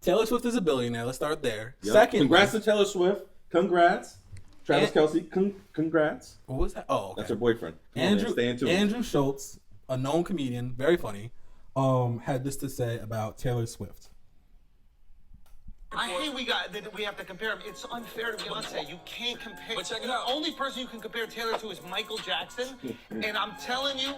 Taylor Swift is a billionaire. Let's start there. Yep. Second, congrats to Taylor Swift. Congrats. Travis Kelce, congrats. What was that? Oh, okay. That's her boyfriend. Andrew Schultz, a known comedian, very funny, had this to say about Taylor Swift. I hate we have to compare them. It's unfair to Beyonce. You can't compare. But check it out. The only person you can compare Taylor to is Michael Jackson, and I'm telling you,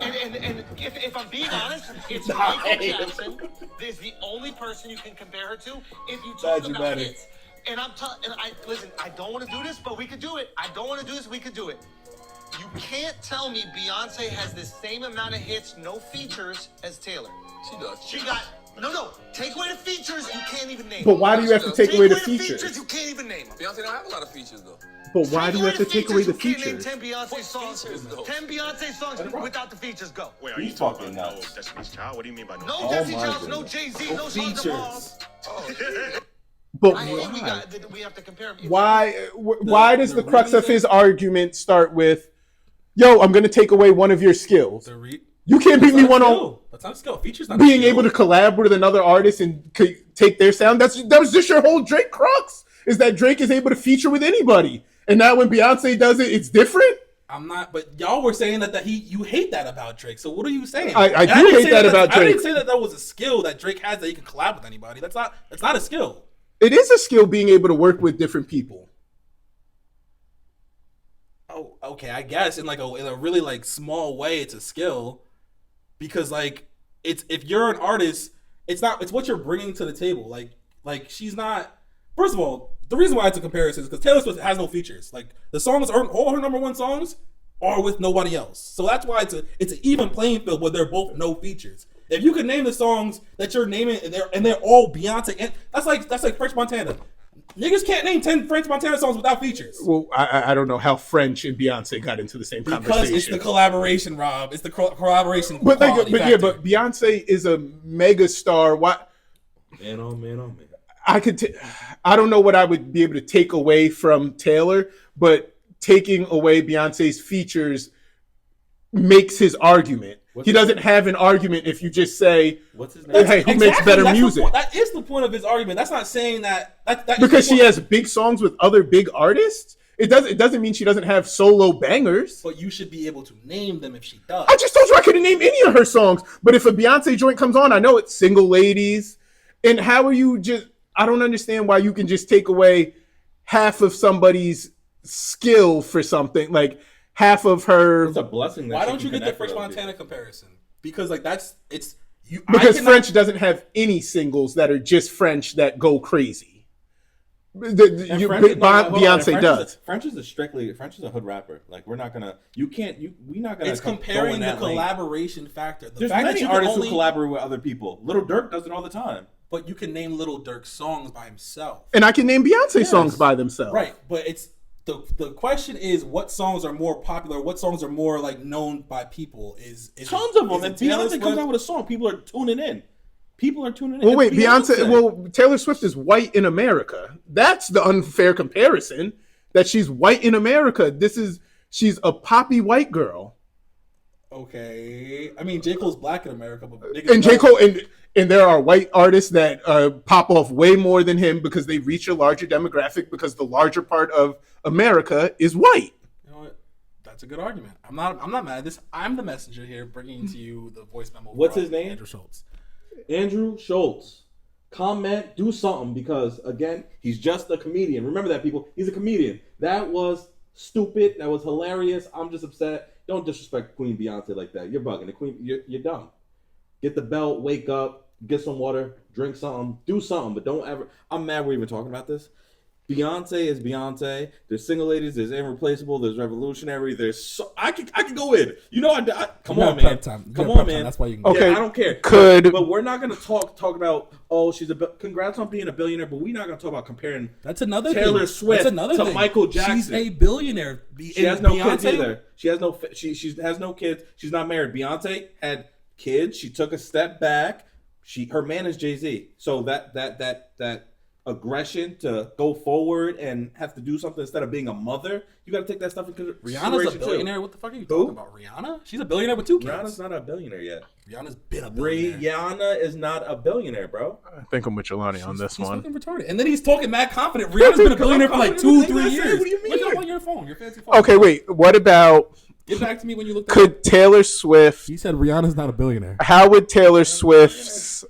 and if I'm being honest, it's Michael Jackson is the only person you can compare her to. If you talk about hits, and listen, I don't want to do this, but we could do it. I don't want to do this, we could do it. You can't tell me Beyonce has the same amount of hits, no features, as Taylor. She does. She got. No. Take away the features, you can't even name But them. why do you have to take away the features? You can't even name them. Beyonce don't have a lot of features though. But why do you have to take away the You can't features? name 10 Beyonce songs. 10 Beyonce songs without the features. Go. Wait, are you He's talking talking about no nuts. Destiny's Child? What do you mean by no? No Destiny's Child, no Jay-Z, no songs of Mars. But I hate we have to compare them. why does the crux of his argument start with, yo, I'm going to take away one of your skills? You can't beat me one on That's not a skill. Features not being able to collab with another artist and take their sound. That was just your whole Drake crux, is that Drake is able to feature with anybody. And now when Beyonce does it, it's different? I'm not, but y'all were saying that you hate that about Drake. So what are you saying? I do hate that about Drake. I didn't say that was a skill that Drake has that he can collab with anybody. That's not a skill. It is a skill being able to work with different people. Oh, okay, I guess in a really like small way, it's a skill, because like it's, if you're an artist, it's what you're bringing to the table. Like she's not. First of all, the reason why it's a comparison is because Taylor Swift has no features. Like the songs are all her number one songs are with nobody else, so that's why it's an even playing field where they're both no features. If you could name the songs that you're naming and they're all Beyonce, and that's like French Montana. Niggas can't name 10 French Montana songs without features. Well, I don't know how French and Beyonce got into the same conversation. Because it's the collaboration, Rob. It's the collaboration. But Beyonce is a mega star. What? Man, oh man. I don't know what I would be able to take away from Taylor, but taking away Beyonce's features makes his argument. He doesn't have an argument if you just say, what's his name? Hey, who makes better music? That is the point of his argument. That's not saying that because she has big songs with other big artists. It doesn't mean she doesn't have solo bangers. But you should be able to name them if she does. I just told you I couldn't name any of her songs. But if a Beyonce joint comes on, I know it's Single Ladies. And how are you just? I don't understand why you can just take away half of somebody's skill for something, like half of her. It's a blessing. Why don't you get the French Montana comparison? Because because French doesn't have any singles that are just French that go crazy. Beyonce does. French is a hood rapper. Like we're not gonna. It's comparing the collaboration factor. There's many artists who collaborate with other people. Little Durk does it all the time. But you can name Little Durk's songs by himself, and I can name Beyonce songs by themselves. Right, but it's the question is what songs are more popular, what songs are more like known by people. Is tons of them. And Beyonce comes out with a song, people are tuning in. Well, wait, Beyonce. Well, Taylor Swift is white in America. That's the unfair comparison. That she's white in America. She's a poppy white girl. Okay, I mean J. Cole's black in America, but J. Cole and there are white artists that pop off way more than him because they reach a larger demographic because the larger part of America is white. You know what? That's a good argument. I'm not mad at this. I'm the messenger here, bringing to you the voice memo. What's his name? Andrew Schultz. Andrew Schultz. Comment, do something, because again, he's just a comedian. Remember that, people. He's a comedian. That was stupid. That was hilarious. I'm just upset. Don't disrespect Queen Beyonce like that. You're bugging. The Queen, you're dumb. Get the belt, wake up, get some water, drink something, do something, but don't ever. I'm mad we're even talking about this. Beyonce is Beyonce. There's Single Ladies. There's Irreplaceable. There's Revolutionary. There's I can go in. You know, come on, man. Come on, man. That's why you can. Okay, I don't care. But we're not gonna talk about. Oh, congrats on being a billionaire. But we're not gonna talk about comparing. That's another Taylor thing. Swift That's another to thing. Michael Jackson. She's a billionaire. She has no kids either. She has no. She has no kids. She's not married. Beyonce had kids. She took a step back. Her man is Jay-Z. So that aggression to go forward and have to do something instead of being a mother, you got to take that stuff into consideration. Rihanna's a billionaire. Too. What the fuck are you talking about? Rihanna? She's a billionaire with 2 kids. Rihanna's not a billionaire yet. Rihanna's been a billionaire. Rihanna is not a billionaire, bro. I think I'm with Jalani on this one. Fucking retarded. And then he's talking mad confident. Rihanna's been a billionaire for like 2-3 years. What do you mean? Look up on your phone, your fancy phone. Okay, wait. What about? Get back to me when you look. Could Taylor Swift? He said Rihanna's not a billionaire. How would Taylor Swift's?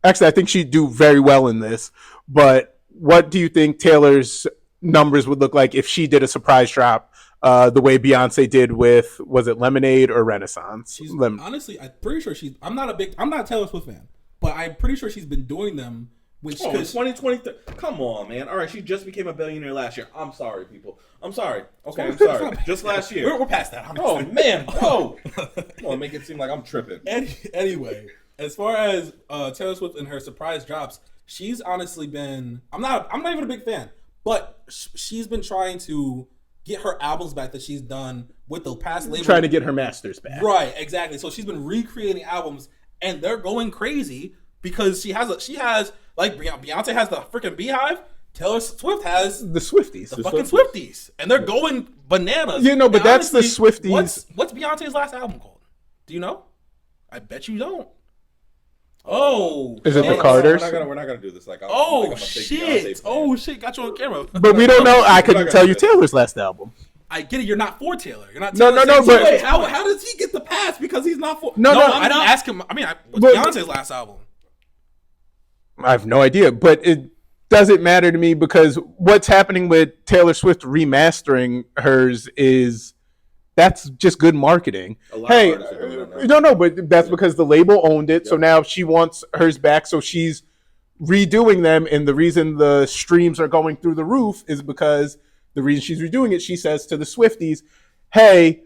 Actually, I think she'd do very well in this. But what do you think Taylor's numbers would look like if she did a surprise drop, the way Beyonce did with, was it Lemonade or Renaissance? Honestly, I'm pretty sure she's. I'm not a Taylor Swift fan, but I'm pretty sure she's been doing them. When she, 2023. Come on, man. All right, she just became a billionaire last year. I'm sorry, people. I'm sorry. Okay, I'm sorry. Just last year. We're past that. Oh man, bro. Come on, make it seem like I'm tripping. Anyway, as far as Taylor Swift and her surprise drops, she's honestly been. I'm not even a big fan, but she's been trying to get her albums back that she's done with the past label. Trying to get her masters back. Right, exactly. So she's been recreating albums, and they're going crazy because she has like Beyonce has the freaking Beehive. Taylor Swift has the Swifties, the fucking Swifties, and they're going bananas. You know, but and that's honestly, the Swifties. What's Beyonce's last album called? Do you know? I bet you don't. Oh, is it the Carters? We're not gonna do this. Shit! Oh shit! Got you on camera. But we don't know. I couldn't tell you Taylor's last album. I get it. You're not for Taylor. You're not. No. But wait, how does he get the pass because he's not for? No. I didn't ask him. I mean, what's Beyonce's last album? I have no idea, but it doesn't matter to me because what's happening with Taylor Swift remastering hers is that's just good marketing. Hey, no, but that's because the label owned it, so now she wants hers back, so she's redoing them, and the reason the streams are going through the roof is because the reason she's redoing it, she says to the Swifties, hey,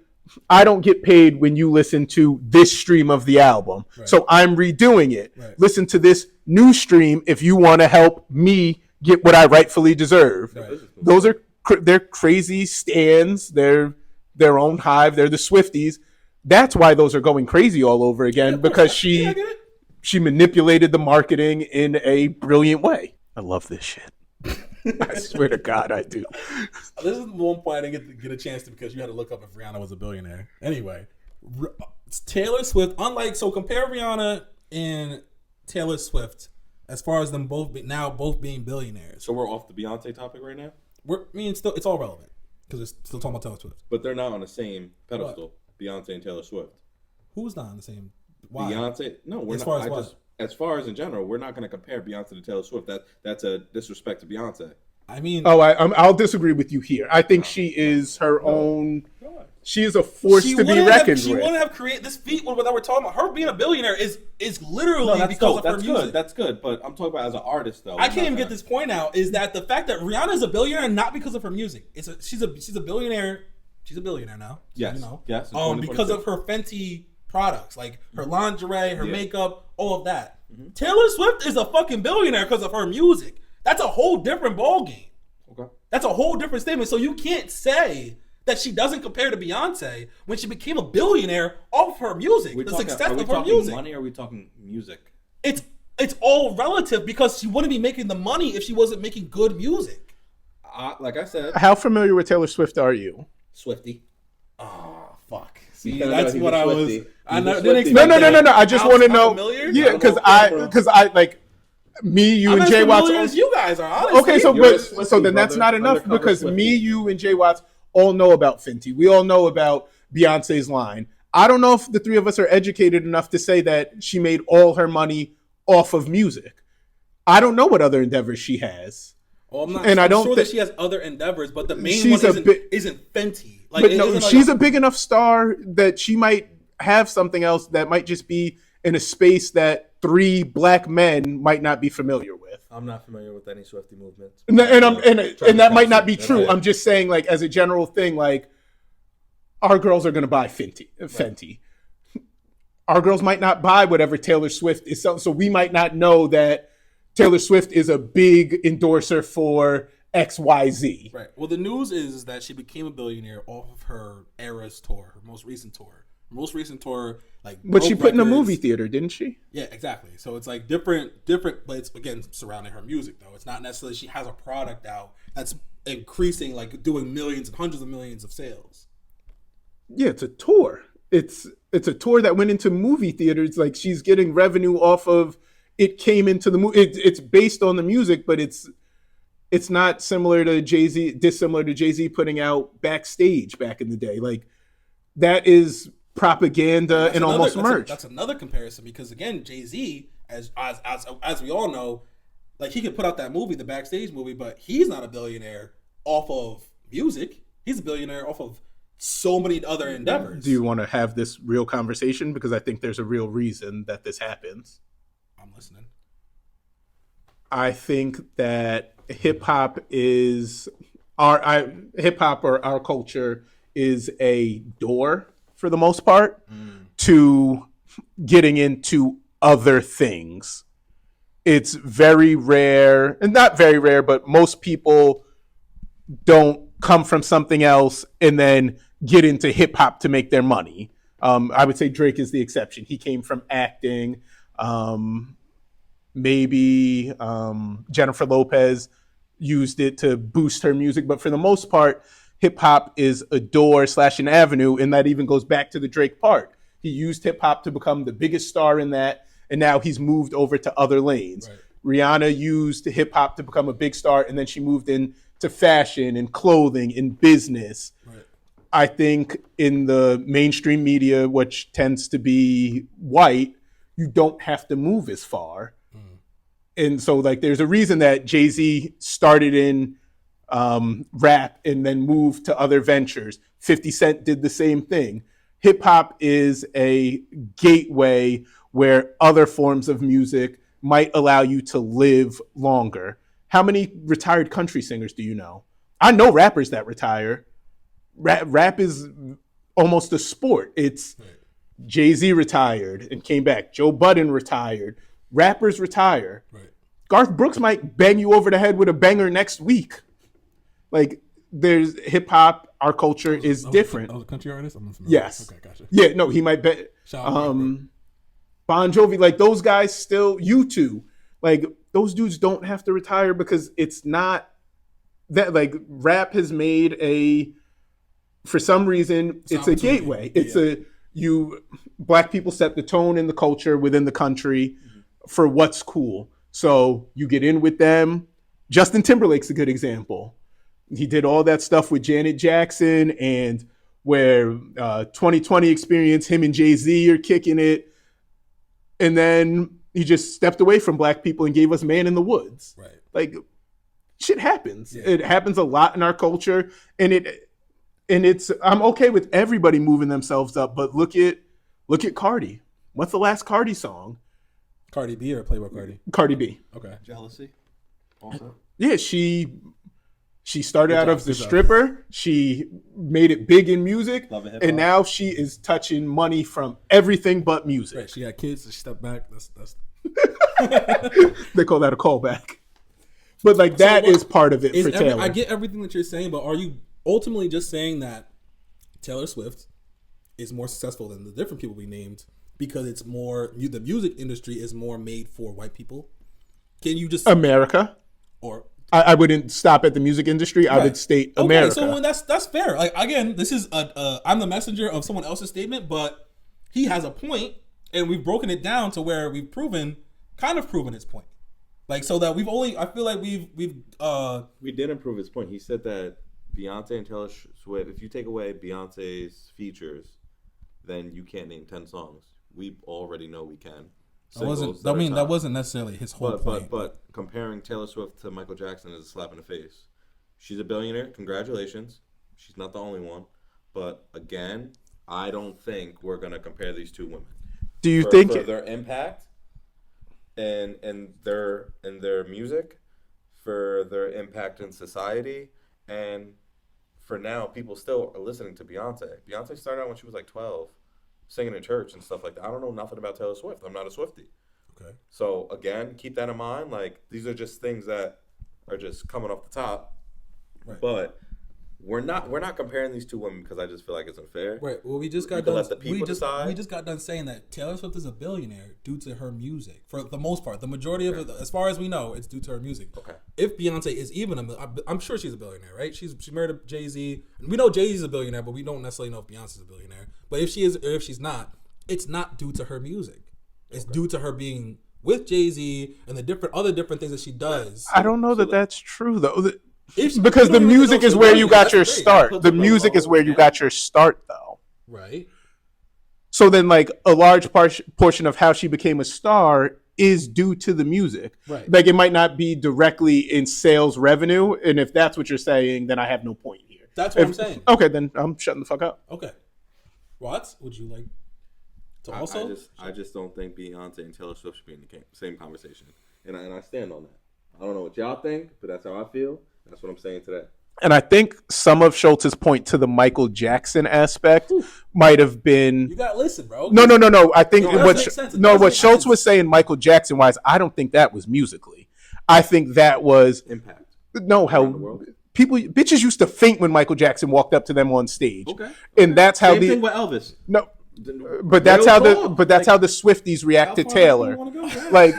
I don't get paid when you listen to this stream of the album. Right. So I'm redoing it. Right. Listen to this new stream if you want to help me get what I rightfully deserve. Right. Those are they're crazy stans. They're their own hive. They're the Swifties. That's why those are going crazy all over again because she manipulated the marketing in a brilliant way. I love this shit. I swear to God, I do. This is the one point I didn't get a chance to because you had to look up if Rihanna was a billionaire. Anyway, Taylor Swift, compare Rihanna and Taylor Swift as far as them both being billionaires. So we're off the Beyonce topic right now? It's all relevant because we're still talking about Taylor Swift. But they're not on the same pedestal, what? Beyonce and Taylor Swift. Who's not on the same? Why? Beyonce? No, we're not. As far as in general, we're not going to compare Beyonce to Taylor Swift. That's a disrespect to Beyonce. I mean, I'll disagree with you here. I think she is her own. She is a force to be reckoned with. She wouldn't have created this feat that we're talking about. Her being a billionaire is literally because of her music. That's good, but I'm talking about as an artist though. I can't even get this point out. Is that the fact that Rihanna is a billionaire not because of her music? She's a billionaire. She's a billionaire now. Yes. Yes. Because of her Fenty products, like her lingerie, her makeup, all of that. Mm-hmm. Taylor Swift is a fucking billionaire because of her music. That's a whole different ballgame. Okay. That's a whole different statement. So you can't say that she doesn't compare to Beyonce when she became a billionaire off of her music. Success of her music. Money or are we talking music? It's all relative because she wouldn't be making the money if she wasn't making good music. Like I said. How familiar with Taylor Swift are you? Swiftie. Oh, fuck. See, that's what I was. I didn't expect No. I just want to know. Familiar? Yeah, because I like me, you, and J-Wattz. As you guys are, honestly. Okay, so then that's not enough because me, you, and J-Wattz all know about Fenty. We all know about Beyonce's line. I don't know if the three of us are educated enough to say that she made all her money off of music. I don't know what other endeavors she has. Well, I'm sure that she has other endeavors, but the main one isn't Fenty. She's a big enough star that she might have something else that might just be in a space that three black men might not be familiar with. I'm not familiar with any Swiftie movements. And that might not be true. I'm just saying, like, as a general thing, like, our girls are going to buy Fenty. Right. Our girls might not buy whatever Taylor Swift is selling, so we might not know that Taylor Swift is a big endorser for XYZ. Right. Well, the news is that she became a billionaire off of her Eras tour, her most recent tour. most recent tour, like. But she broke put in a records. movie theater, didn't she? Yeah, exactly. So it's like different, but it's again surrounding her music though. It's not necessarily she has a product out that's increasing, like doing millions and hundreds of millions of sales. Yeah, it's a tour. It's a tour that went into movie theaters. Like she's getting revenue off of it. Came into the movie. It's based on the music, but it's not similar to Jay-Z. Dissimilar to Jay-Z putting out Backstage back in the day. Like that is propaganda and almost merch. That's another comparison because again, Jay-Z, as we all know, like he could put out that movie, the Backstage movie, but he's not a billionaire off of music. He's a billionaire off of so many other endeavors. Do you want to have this real conversation? Because I think there's a real reason that this happens. I'm listening. I think that hip hop or our culture is a door for the most part to getting into other things. It's very rare, and not very rare, but most people don't come from something else and then get into hip hop to make their money. I would say Drake is the exception. He came from acting. Maybe Jennifer Lopez used it to boost her music, but for the most part, hip hop is a door / an avenue, and that even goes back to the Drake part. He used hip hop to become the biggest star in that, and now he's moved over to other lanes. Right. Rihanna used hip hop to become a big star, and then she moved into fashion and clothing and business. Right. I think in the mainstream media, which tends to be white, you don't have to move as far. And so like there's a reason that Jay-Z started in rap and then moved to other ventures. 50 Cent did the same thing. Hip hop is a gateway where other forms of music might allow you to live longer. How many retired country singers do you know? I know rappers that retire. Rap is almost a sport. It's Jay-Z retired and came back. Joe Budden retired. Rappers retire. Right. Garth Brooks might bang you over the head with a banger next week. Like there's hip hop, our culture is different. A country artist? I'm familiar. Yes. Okay, gotcha. Yeah, no, he might bet. Bon Jovi, like those guys still, U2, like those dudes don't have to retire because it's not that like rap has made for some reason, it's a gateway. It's black people set the tone in the culture within the country for what's cool. So you get in with them. Justin Timberlake's a good example. He did all that stuff with Janet Jackson and where 2020 Experience, him and Jay-Z are kicking it. And then he just stepped away from black people and gave us Man in the Woods. Right. Like shit happens. Yeah. It happens a lot in our culture. And I'm okay with everybody moving themselves up, but look at Cardi. What's the last Cardi song? Cardi B or Playboy Cardi? Cardi B. Okay. Jealousy. Also. Yeah, she started out as a stripper. She made it big in music, and now she is touching money from everything but music. Right. She got kids, so she stepped back. That's They call that a callback. But like that is part of it for Taylor. I get everything that you're saying, but are you ultimately just saying that Taylor Swift is more successful than the different people we named because it's more the music industry is more made for white people? Can you just America? Or I wouldn't stop at the music industry. I would state America. Okay, so that's fair. Like again, this is I'm the messenger of someone else's statement, but he has a point, and we've broken it down to where we've proven his point. Like so that I feel like we didn't prove his point. He said that Beyonce and Taylor Swift, if you take away Beyonce's features, then you can't name 10 songs. We already know we can. That wasn't necessarily his whole point. But comparing Taylor Swift to Michael Jackson is a slap in the face. She's a billionaire. Congratulations. She's not the only one. But again, I don't think we're gonna compare these two women. Do you think for their impact and their music, for their impact in society, and for now people still are listening to Beyonce. Beyonce started out when she was like 12. Singing in church and stuff like that. I don't know nothing about Taylor Swift. I'm not a Swiftie. Okay. So again, keep that in mind. Like these are just things that are just coming off the top. Right. But we're not comparing these two women because I just feel like it's unfair. Right. Well, we just got can done. let the people decide. We just got done saying that Taylor Swift is a billionaire due to her music. For the most part, the majority of it, as far as we know, it's due to her music. Okay. If Beyonce is even I'm sure she's a billionaire, right? She's married to Jay-Z. And we know Jay-Z's a billionaire, but we don't necessarily know if Beyonce's a billionaire. But if she is, or if she's not, it's not due to her music. It's due to her being with Jay-Z and the other different things that she does. I don't know that that's true though. Because Because the music is where you got your start. The music is where you got your start, though. Right. So then, like, a large portion of how she became a star is due to the music. Right. Like, it might not be directly in sales revenue, and if that's what you're saying, then I have no point here. That's what I'm saying. Okay, then I'm shutting the fuck up. Okay. Watts, would you like to also? I just don't think Beyonce and Taylor Swift should be in the same conversation, and I stand on that. I don't know what y'all think, but that's how I feel. That's what I'm saying today. And I think some of Schultz's point to the Michael Jackson aspect might have been. You gotta listen, bro. No. I think what Schultz sense. was saying, Michael Jackson wise, I don't think that was musically. I think that was Impact. no how bitches used to faint when Michael Jackson walked up to them on stage. Okay. And that's how Same thing with Elvis. no. But that's how the Swifties react to Taylor. Like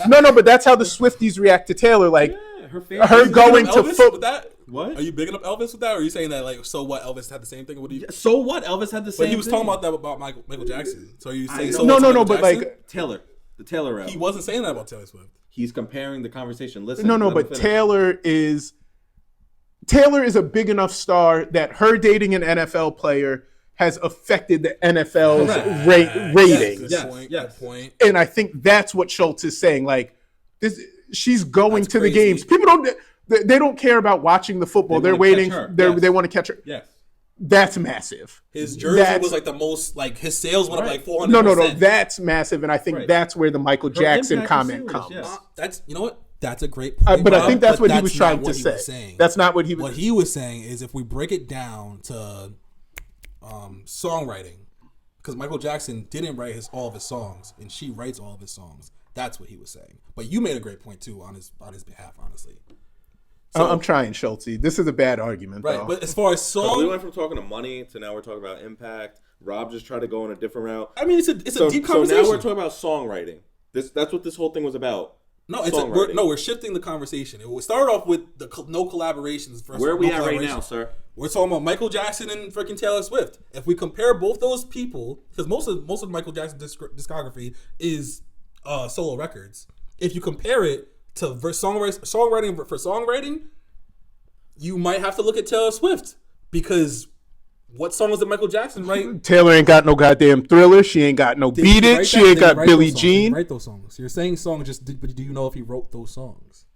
no, but that's how the Swifties react to Taylor. Like her going to football. What? Are you bigging up Elvis with that, or are you saying that like so what Elvis had the same thing? What do you? So what? Elvis had the same. But he was thing. talking about that about Michael Jackson. So are you saying No, but like Taylor, the Taylor album. he wasn't saying that about Taylor Swift. He's comparing the conversation. Listen. no, but Taylor is a big enough star that her dating an NFL player has affected the NFL's ratings. Good point. And I think that's what Schultz is saying. Like this, she's going That's to crazy. the games. People don't. They don't care about watching the football. They're waiting. They want to catch her. Yes. That's massive. His jersey was like the most, like his sales went up like 400%. No. That's massive, and I think that's where the Michael Jackson comment comes. Yes. That's you know what? That's a great point. But I think that's what he that's was not trying what to he say. was saying. That's not what he was. What he was saying is if we break it down to songwriting, because Michael Jackson didn't write all of his songs, and she writes all of his songs. That's what he was saying. But you made a great point too on his behalf, honestly. So, I'm trying, Schultz. This is a bad argument, right? though. But as far as song, we went from talking to money to now we're talking about impact. Rob just tried to go in a different route. I mean, it's a deep conversation. So now we're talking about songwriting. That's what this whole thing was about. No, we're shifting the conversation. It started off with the no collaborations. Where are we at right now, sir? We're talking about Michael Jackson and freaking Taylor Swift. If we compare both those people, because most of Michael Jackson's discography is solo records. If you compare it to songwriting, you might have to look at Taylor Swift because what songs did Michael Jackson write? Taylor ain't got no goddamn Thriller. She ain't got no Beat It. She ain't got Billie Jean. Write those songs. You're saying songs, but do you know if he wrote those songs?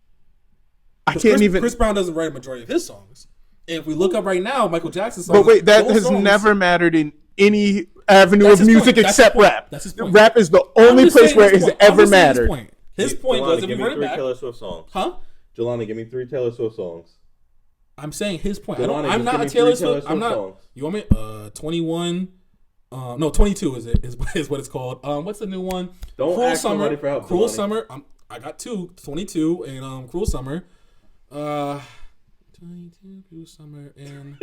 I can't even. Chris Brown doesn't write a majority of his songs. If we look up right now, Michael Jackson's songs. But wait, that has never mattered in any avenue of music except rap. That's his point. Rap is the only place where it has ever mattered. His point was if give you me run it 3 back, Taylor Swift songs. huh? Jelani, give me 3 Taylor Swift songs. I'm saying his point. Jelani, I'm not a just give Taylor me 3 Swift. I'm not. songs. You want me? 21. No, 22 is what it's called. What's the new one? Don't Cruel ask Summer. somebody for help, Cruel Jelani. Summer. I got 22 and Cruel Summer. 22 Cruel Summer and.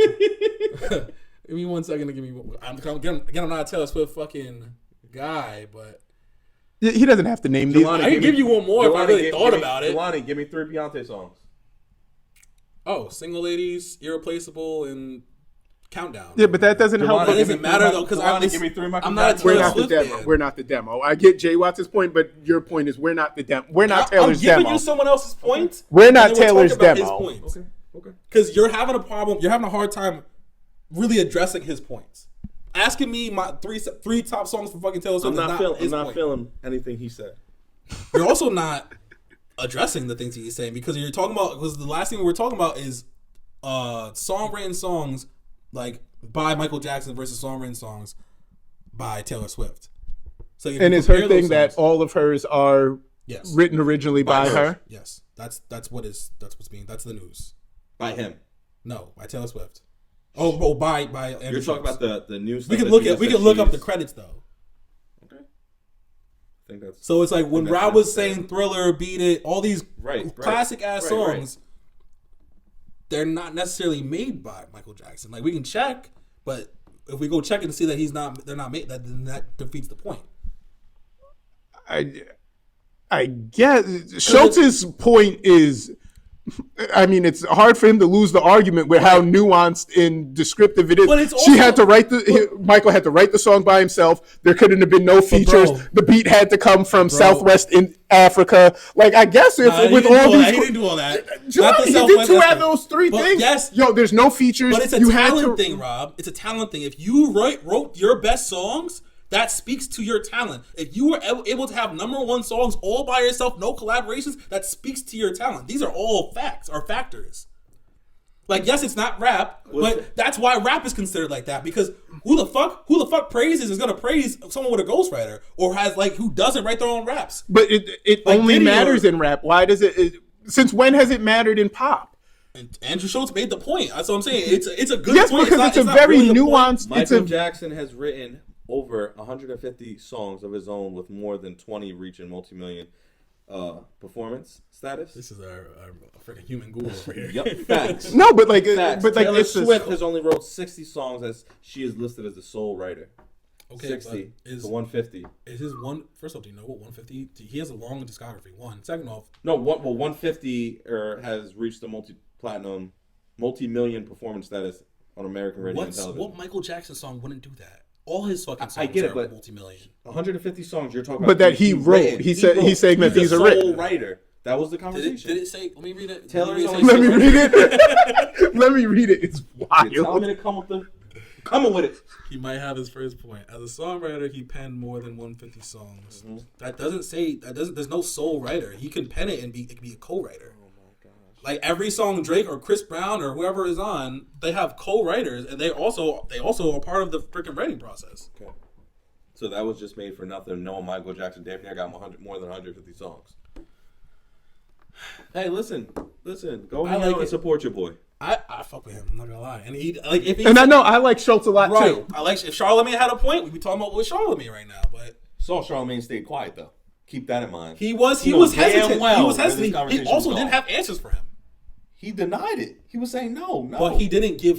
Give me 1 second to give me. Again, I'm not a Taylor Swift fucking guy, but. He doesn't have to name these. I can give you one more if I really thought about it. Jelani, give me 3 Beyonce songs. Oh, Single Ladies, Irreplaceable, and Countdown. Yeah, but that doesn't help. It doesn't matter though because give me 3 Michael I'm not a Jackson We're Taylor not the Swift demo. fan. We're not the demo. I get J-Watt's point, but your point is we're not the demo. We're not Taylor's I'm giving demo. you someone else's point. We're not and then Taylor's talking about demo. His points. Okay. Because you're having a problem. You're having a hard time really addressing his points. Asking me my three top songs for fucking Taylor Swift. I'm not feeling anything he said. You're also not addressing the things he's saying because you're talking about. Because the last thing we're talking about is songwritten songs like by Michael Jackson versus songwritten songs by Taylor Swift. So And it's her thing that all of hers are yes. written originally by her. Yes, that's what's the news. By him. No, by Taylor Swift. Oh, by Andrew You're talking Schultz. about the news. We can look up the credits though. Okay. I think that's So it's like when Rob was saying Thriller, Beat It, all these classic ass songs. they're not necessarily made by Michael Jackson. Like we can check, but if we go check and see that they're not made, then that defeats the point. I guess Schultz's point is, I mean, it's hard for him to lose the argument with how nuanced and descriptive it is. But it's also, Michael had to write the song by himself. There couldn't have been no features. The beat had to come from Southwest in Africa. Like, I guess if he didn't do all that. He did two out of those three things. Yes, there's no features. But it's a talent thing, Rob. It's a talent thing. If you wrote your best songs, that speaks to your talent. If you were able to have #1 songs all by yourself, no collaborations, that speaks to your talent. These are all facts or factors. Like, yes, it's not rap, but that's why rap is considered like that. Because who the fuck praises is gonna praise someone with a ghostwriter or who doesn't write their own raps. But it like only matters in rap. Why does it? Since when has it mattered in pop? And Andrew Schultz made the point. That's what I'm saying. It's a good yes, point. Because it's a very nuanced. Michael Jackson has written over 150 songs of his own with more than 20 reaching multi-million performance status. This is our freaking human Google over here. Yep, facts. No, but Taylor Swift has only wrote 60 songs as she is listed as the sole writer. Okay, 60 to 150. Is his one? First off, do you know what 150? He has a long discography. Second off, no. 150 has reached the multi-million performance status on American radio and television. What Michael Jackson song wouldn't do that? All his fucking songs I get it, are but multi-million. 150 songs you're talking about. But that he wrote. He's saying that he's a sole writer. That was the conversation. Did it say? Let me read it. Let me read it. Let me read it. It's wild. You're telling me to come with it. He might have his first point. As a songwriter, he penned more than 150 songs. Mm-hmm. That doesn't say that. There's no sole writer. He can pen it and be a co-writer. Oh my gosh! Like every song Drake or Chris Brown or whoever is on, they have co-writers, and they also are part of the freaking writing process. Okay. So that was just made for nothing. No, Michael Jackson damn near got more than 150 songs. Hey, listen. Go ahead and support your boy. I fuck with him. I'm not gonna lie. And I know I like Schultz a lot too. I like if Charlamagne had a point, we'd be talking about with Charlamagne right now. But Charlamagne stayed quiet though. Keep that in mind. He was hesitant. He was hesitant. He also didn't have answers for him. He denied it. He was saying no. But he didn't give